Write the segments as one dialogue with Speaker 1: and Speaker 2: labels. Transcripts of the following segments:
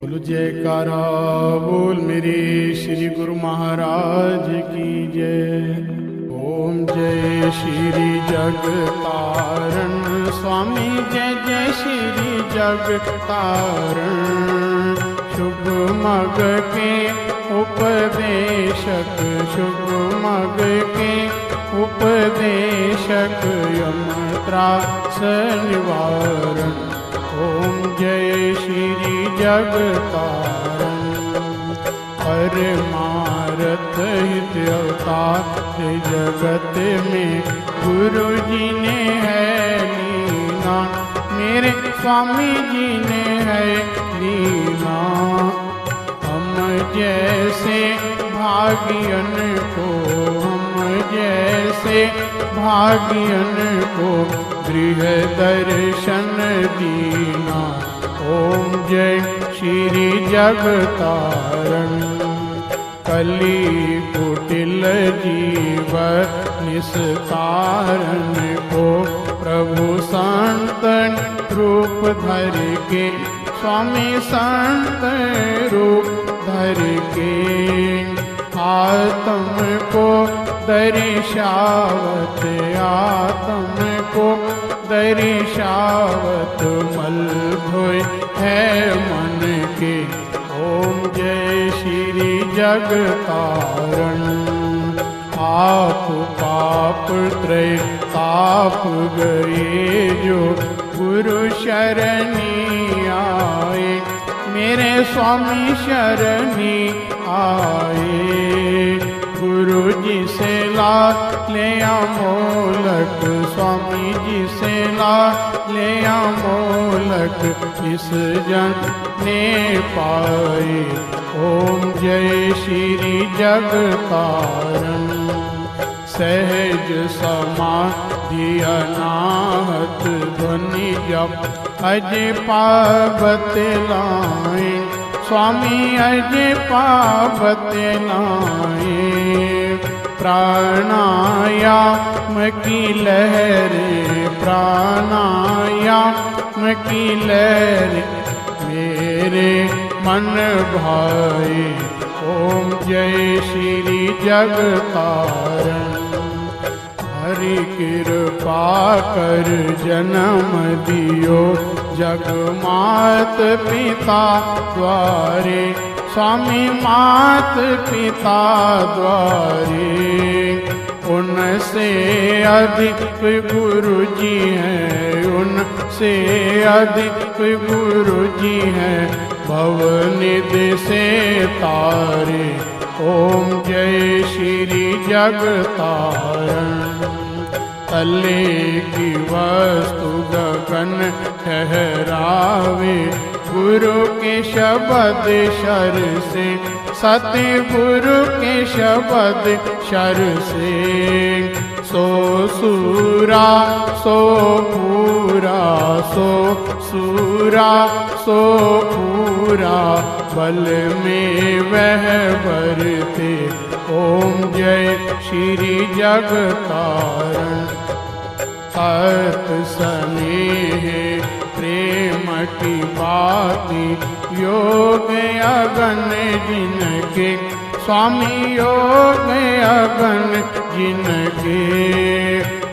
Speaker 1: बोलो जयकारा बोल मेरे श्री गुरु महाराज की जय। ओम जय श्री जग तारण स्वामी जय जय श्री जग तारण। शुभ मग के उपदेशक शुभ मग के उपदेशक यम त्रास निवारण। ओम जय श्री जग तारण। परमारथ हित अवतार जगत में गुरु जी ने है लीना, मेरे स्वामी जी ने है लीना। हम जैसे भागियन को हम जैसे भागियन को गृह दर्शन दीना। ओम जय श्री जग तारण। कली कुटिल जीव निस्तारण को प्रभु संतन रूप धर के स्वामी संत रूप धर के आत्म को दर्शावत आत्म को दर्शावत मल धोय है मन के। ओम जय श्री जग तारण। आप पाप त्रय ताप गए जो गुरु शरणी आए, मेरे स्वामी शरणी आए। गुरु जी से ला ले मोलक स्वामी जी से ला ले मोलक इस जन ने पाए। ओम जय श्री जग तारण। सहज समाधि अनाहत ध्वनि जप अज पावत लाए, स्वामी अज पावत लाए। प्राणायाम की लहरे प्राणायाम की लहरे मेरे मन भाए। ओम जय श्री जग तारण। हरि कृपा कर जन्म दियो जग मात पिता द्वारे, स्वामी मात पिता द्वारे। उनसे अधिक गुरु जी हैं उनसे अधिक गुरु जी हैं भवनिधि से तारे। ओम जय श्री जग तारण। तले की वस्तु गगन ठहरावे गुरु के शब्द शर से, सतगुरु के शब्द शर से। सो सूरा सो पूरा सो सूरा सो पूरा बल में वह बरते। ओम जय श्री जग तारण। सत स्नेह प्रेम की बाती योग अगन जिनके, स्वामी योग अगन जिनके।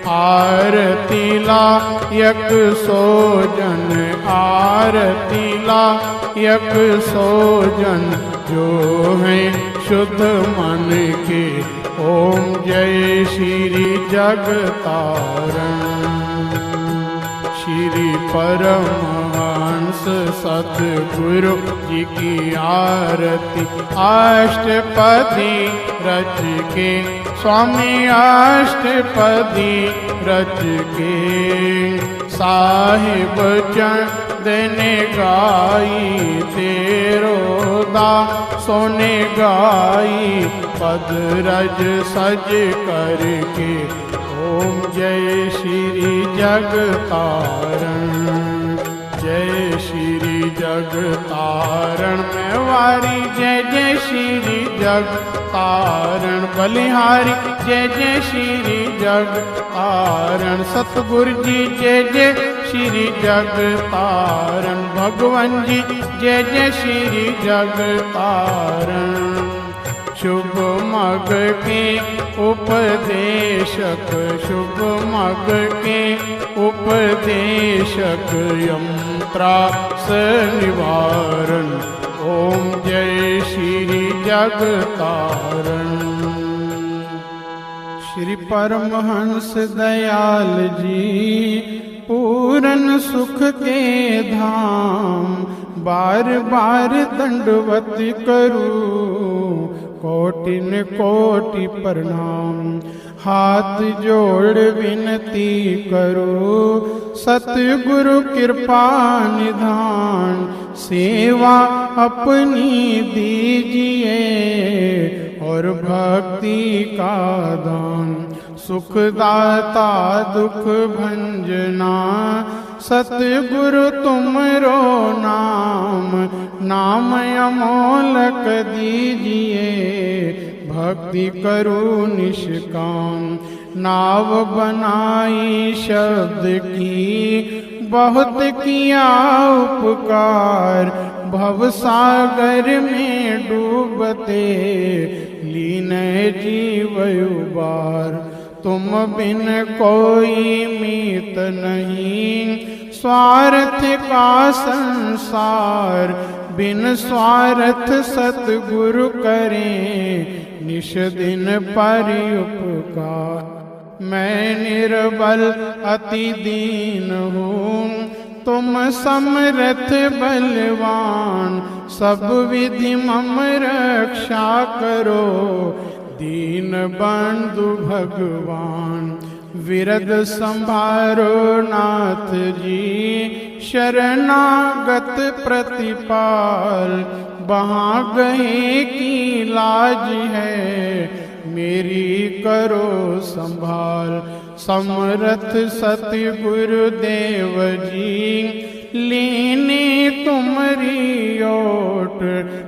Speaker 1: आरती लायक सोजन आरती लायक सोजन जो है शुद्ध मन के। ओम जय श्री जग तारण। श्री परमहंस सतगुरु जी की आरती अष्टपदी रच के, स्वामी अष्टपदी रच के। साहिब चंद ने गाई तेरो दासों ने गाई पद रज सज करके। ओम जय श्री जग तारण। जय श्री जग तारण में वारी जय जय श्री जग तारण। बलिहारी जय जय श्री जग तारण। सतगुरु जी जय जय श्री जगतारण। भगवान जी जय जय श्री जगतारण। शुभ मग के उपदेशक, शुभ मग के उपदेशक, यंत्रास निवारण। ओम जय श्री जगतारण। श्री परमहंस दयाल जी पूरन सुख के धाम, बार बार दंडवत करूं, कोटिन कोटि प्रणाम। हाथ जोड़ विनती करो, सतगुरु कृपा निधान। सेवा अपनी दीजिए और भक्ति का दान। सुखदाता दुख भंजना, सतगुरु तुमरो नाम। नाम अमोलक दीजिए, भक्ति करो निष्काम। नाव बनाई शब्द की, बहुत किया उपकार। भव सागर में डूबते, लीन जीव उबार। तुम बिन कोई मीत नहीं, स्वार्थ का संसार। बिन स्वार्थ सतगुरु करें, निश दिन पर उपकार। मैं निर्बल अति दीन हूँ, तुम समर्थ बलवान। सब विधि मम रक्षा करो, दीन बंधु भगवान। विरद संभारो नाथ जी, शरणागत प्रतिपाल। वहाँ गए की लाज है, मेरी करो संभाल। समरथ सतगुरु देव जी, लीने तुम्हारी ओट।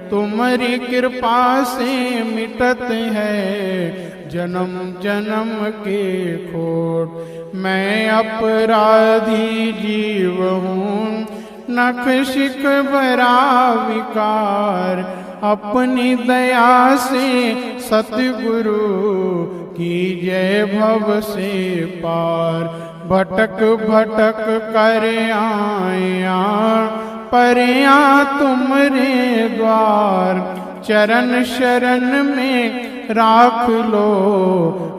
Speaker 1: तुम्हारी कृपा से मिटत है, जन्म जन्म के खोट। मैं अपराधी जीव हूँ, नख शिख भरा विकार। अपनी दया से सतगुरु, कीजय भव से पार। भटक भटक कर आया, परया तुमरे द्वार। चरण शरण में राख लो,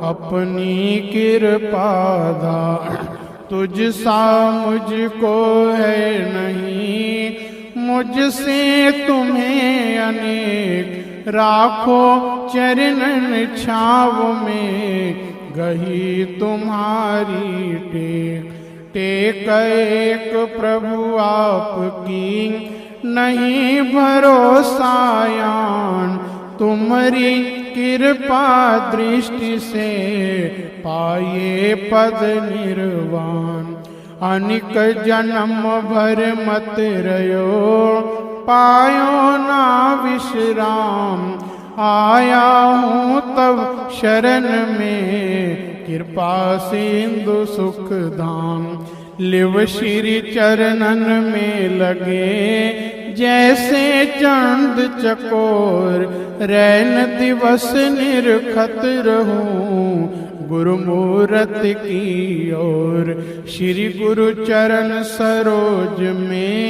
Speaker 1: अपनी कृपा धार। तुझ सा मुझको है नहीं, मुझसे तुम्हें अनेक। राखो चरणन छाव में, गही तुम्हारी टेक। टेक एक प्रभु आपकी, नहीं भरोसायान। तुम्हारी कृपा दृष्टि से, पाए पद निर्वाण। अनिक जन्म भर मत रयो, पायो ना विश्राम। आया हूँ तब शरण में, कृपा सिंधु सुख धाम। लिव श्री चरणन में लगे, जैसे चांद चकोर। रैन दिवस निरखत रहूं, गुरु मूरत की ओर। श्री गुरु चरण सरोज में,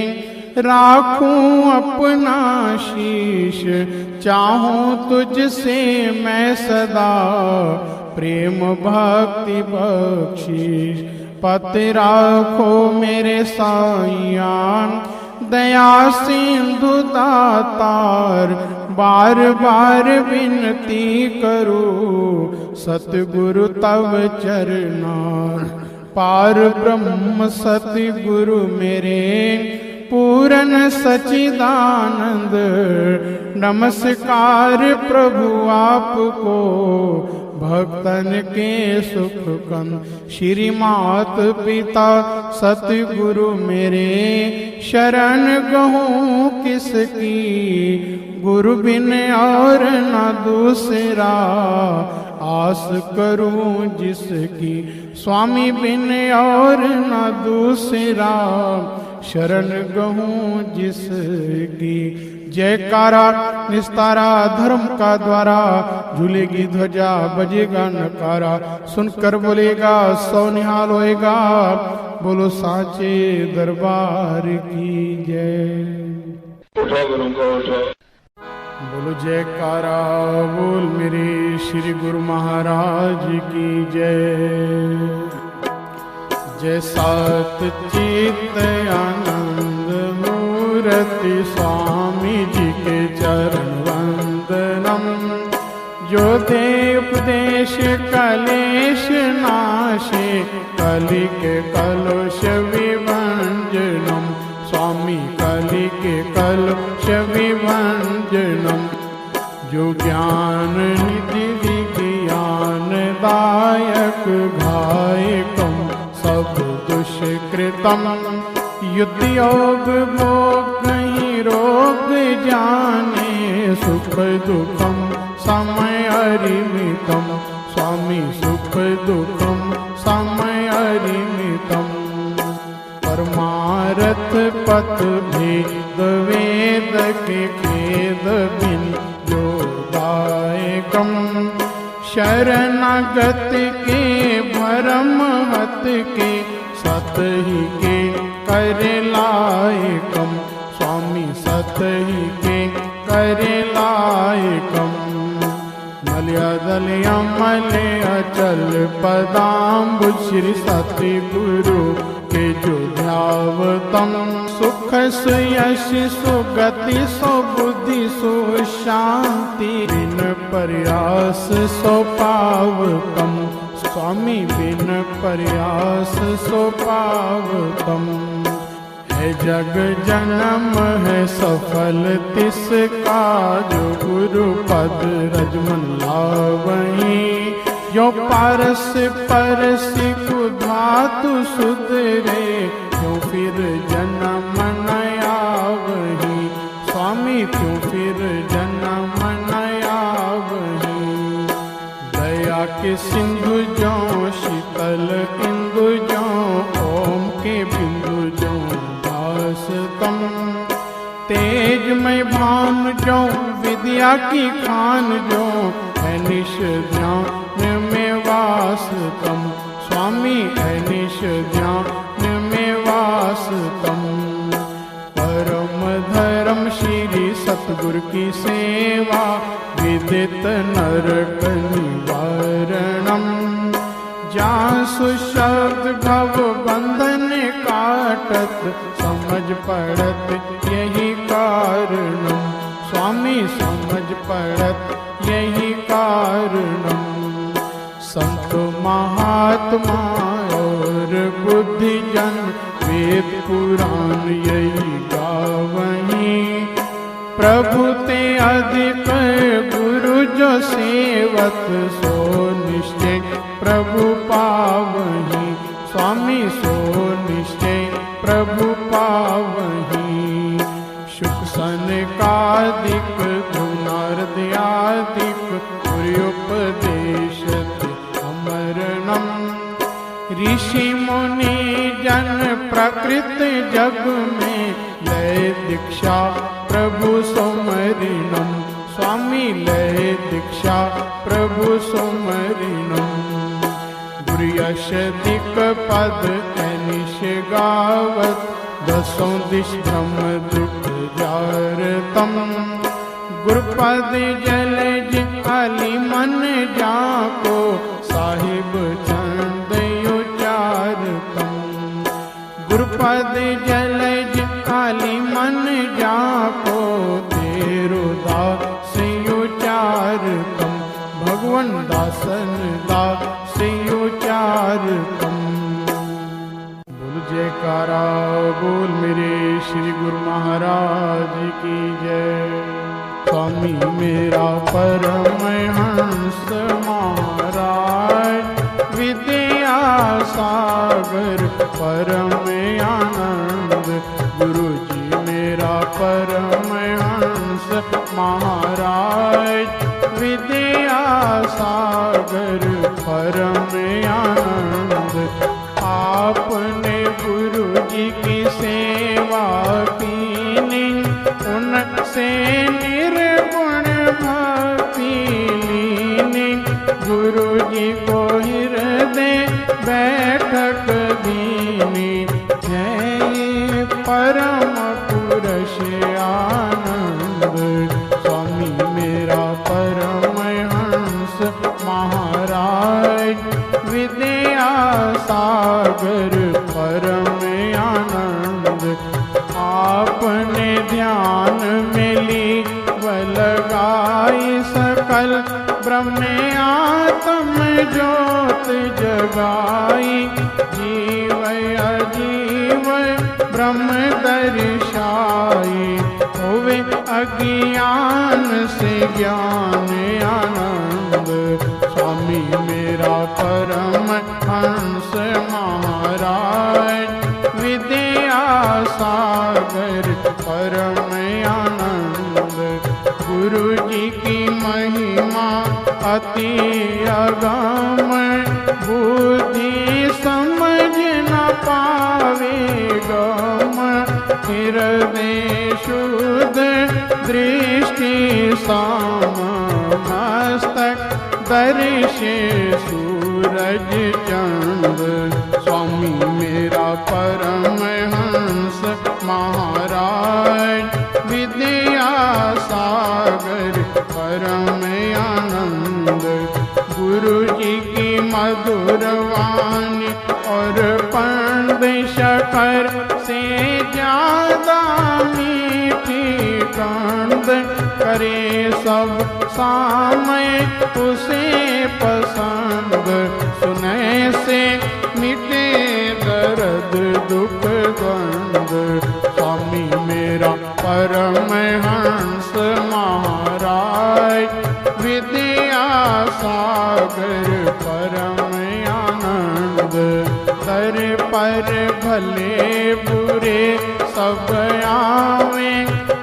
Speaker 1: राखूं अपना शीश। चाहूं तुझसे मैं सदा, प्रेम भक्ति बख्शीश। पत राखो मेरे साईयान, दया सिंधु दातार। बार बार विनती करूं, सतगुरु तव चरणार। पार ब्रह्म सतगुरु मेरे, पूरन सचिदानंद। नमस्कार प्रभु आपको, भक्तन के सुख कंद। श्री मात पिता सतगुरु मेरे, शरण गहूँ किसकी। गुरु बिन और न दूसरा, आस करूं जिसकी, स्वामी बिन और न दूसरा शरण गहूं जिसकी। जयकारा निस्तारा धर्म का द्वारा, झूलेगी ध्वजा बजेगा नकारा, सुनकर बोलेगा सौ निहाल होएगा, बोलो साचे दरबार की जय।
Speaker 2: उठो गुरु को उठो।
Speaker 1: बोलो जयकारा बोल मेरे श्री गुरु महाराज की जय। जय सत चित आनंद मूर्ति स्वामी जी के चरण वंदनम। जो दे उपदेश कलेश नाशे, कलि के कलुष विभंजनम। स्वामी कलि के कलुष विभंजनम। जो ज्ञान निधि विज्ञान दायक, घायकम सब दुष्कृतम। युद्ध योग भोग कहीं रोग जाने, सुख दुखम समय अरिमितम। स्वामी सुख दुखम समय अरिमितम। परमारथ पथ भेद वेद के खेद बिन जो दायकम। शरणागत के भरम हत के, सत ही के कर लायकम। स्वामी सत ही के कर लायकम। मलयादलया मलया चल पदाम्बु, श्री सति गुरु के जो ध्यावतम। सुख सुयश सुगति सो बुद्धि सो शांति, बिन प्रयास सो पावकम। स्वामी बिन प्रयास सो पावकम। है जग जन्म है सफल तिसका, जो गुरु पद रजमन लावहीं। जो पारस परस कुधातु सुधरे, क्यों फिर जन्म नया वही। स्वामी क्यों फिर जन्म नया वही। दया के सिंधु जो शीतल इंदु जो, ओम के बिंदु जो दासतम। तेज में भान जो विद्या की खान जो, है निश ध्यान में वासतम। स्वामी है निश ध्यान में वासतम। परम धर्म श्री सतगुरु की सेवा, विदित नरक निवारणम। जासु शब्द भव बंधन काटत, समझ पड़त यही कारणम। स्वामी समझ पड़त यही कारणम। संत महात्मा और बुद्धिजन, वेद पुराण यही गावहीं। प्रभु ते अधिक गुरु जो सेवत, सो निश्चय प्रभु पावहीं। स्वामी सो निश्चय प्रभु पावहीं। शुक सनकादिक गुणार्दयादिक, उपदेशत अमरणम। ऋषि मुनि जन प्रकृत जग में, लय दीक्षा प्रभु सुमरिणम। स्वामी लय दीक्षा प्रभु सुमरिणम। गुरु यश दिक पद अनिश गावत, दसों दिश भ्रम दुख जारतम। गुरुपद जलज अली मन जाको, साहिब चंद उचारतम। गुरुपद जलज अली मन जाको, तेरो दास उचारतम। भगवन दासन दास उचारतम। बोल जयकारा बोल मेरे श्री गुरु महाराज की जय। स्वामी मेरा परमहंस महाराज, विद्या सागर परम आनंद। गुरु जी मेरा परमहंस महाराज, विद्या सागर सागर परम आनंद। आपने गुरु जी की सेवा कीनी, उनसे निर्गुण भक्ति लीनी। गुरु जी को हृदय बैठक दीनी, जय परम पुरुष आनंद। स्वामी मेरा परमहंस महाराज, विद्या सागर परम आनंद। आपने ध्यान में ली लगाई, सकल ब्रह्म आत्म ज्योत जगाई। जीव अजीव ब्रह्म दर्शाई, होवे अज्ञान से ज्ञान आनंद। स्वामी मेरा परम हंस महाराज, विद्या सागर परम आनंद। गुरु जी की महिमा अति अगम, बुद्धि समझ न पावे गम। हृदय शुद्ध दृष्टि साम, मस्तक दर्शे सूरज चंद। स्वामी मेरा परमहंस महाराज, विद्या सागर परम आनंद। गुरु जी की मधुर वाणी और पंड शकर से ज्यादा मीठी कंद। करे सब सामय उसे पसंद, सुने से मिटे दर्द दुख गंध। स्वामी मेरा परमहंस महाराज, विद्या सागर परम आनंद। दर पर भले बुरे सब आवे,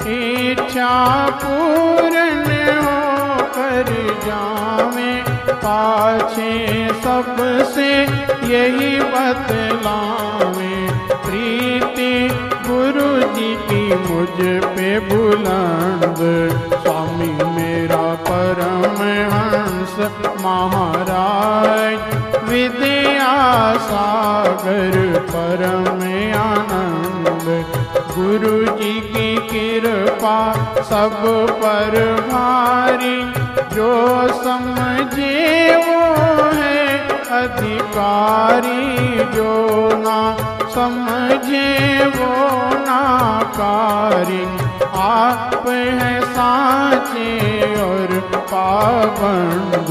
Speaker 1: इच्छा पूर्ण हो कर जावे। पाछे सबसे यही बतलावे, प्रीति गुरु जी की मुझ पे बुलंद। स्वामी मेरा परमहंस महाराज, विद्या सागर परम आनंद। गुरु जी की कृपा सब पर भारी, जो समझे वो है अधिकारी। जो ना समझे वो नाकारी, आप है साचे और पाबंद।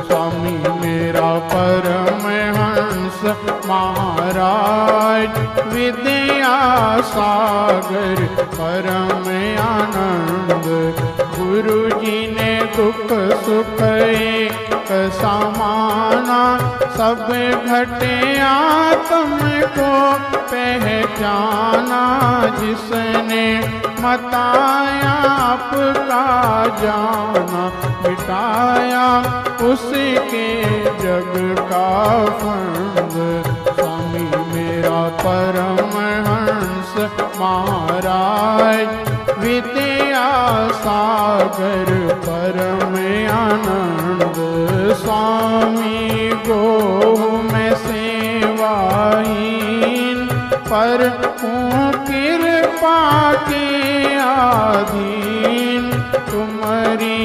Speaker 1: स्वामी मेरा परमहंस महाराज, विद्या सागर परम आनंद। गुरु जी ने दुख सुख एक समाना, सब घटे आत्म को पहचाना। जिसने मताया आपका जाना, मिटाया उसके जग का फंद। स्वामी मेरा परमहंस महाराज, विद्या सागर परम आनंद। स्वामी गो में सेवाहीन, पर हूँ कृपा के अधीन। तुम्हारी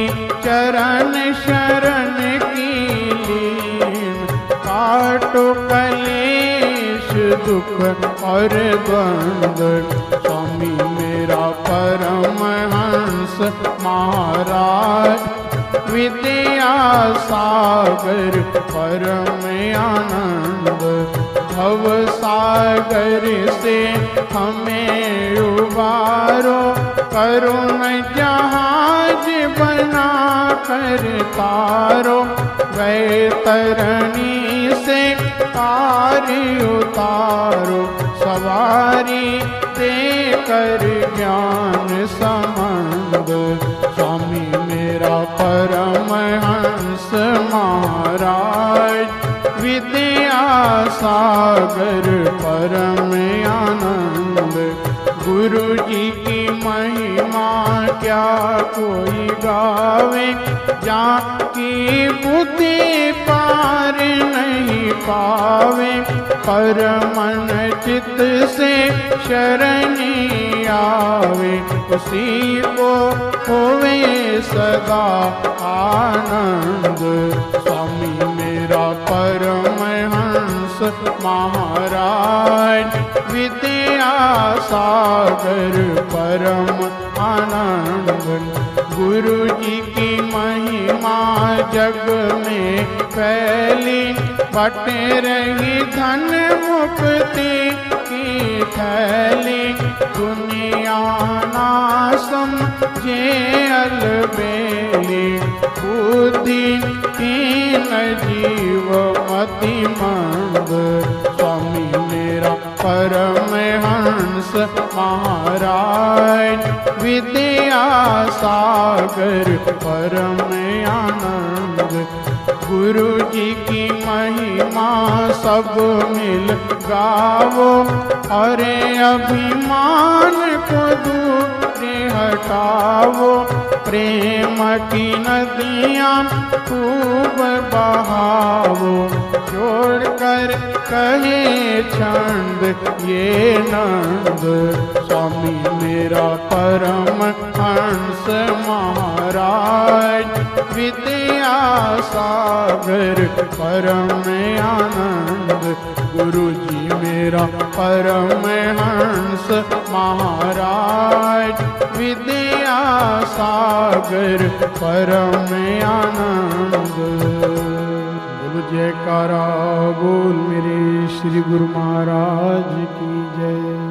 Speaker 1: चरण शरण की लीन, काटो कलेश दुख और द्वंद। स्वामी मेरा परमहंस महाराज, विद्या सागर परम आनंद। भव सागर से हमें उबारो, करुण जहाज बना कर तारो। वैतरणी से पार उतारो, सवारी देकर ज्ञान संबंध। स्वामी मेरा परमहंस महाराज, महाराज विद्या सागर परम आनंद। गुरु जी की महिमा क्या कोई गावे, जाकी बुद्धि पार नहीं पावे। पर मन चित्त से शरणी आवे, उसी को होवे सदा आनंद। स्वामी मेरा परमहंस महाराज विद्या सागर परम आनंद। गुरु जी की महिमा जग में फैली, बटे रही धन मुक्ति की थैली। दुनिया ना समझे अलबेली, बुद्धिहीन जीव मति मंद। स्वामी मेरा परमहंस महाराज विद्या सागर परम आनंद। गुरु जी की महिमा सब मिल गावो, अरे अभिमान को दूर हटावो। प्रेम की नदियाँ खूब बहावो, जोड़कर कहे छंद ये नंद। स्वामी मेरा परम हंस महाराज विद्या सागर परम आनंद। गुरु जी मेरा परम हंस महाराज विद्या सागर परम आनंद। बोल जयकारा बोल मेरे श्री गुरु महाराज की जय।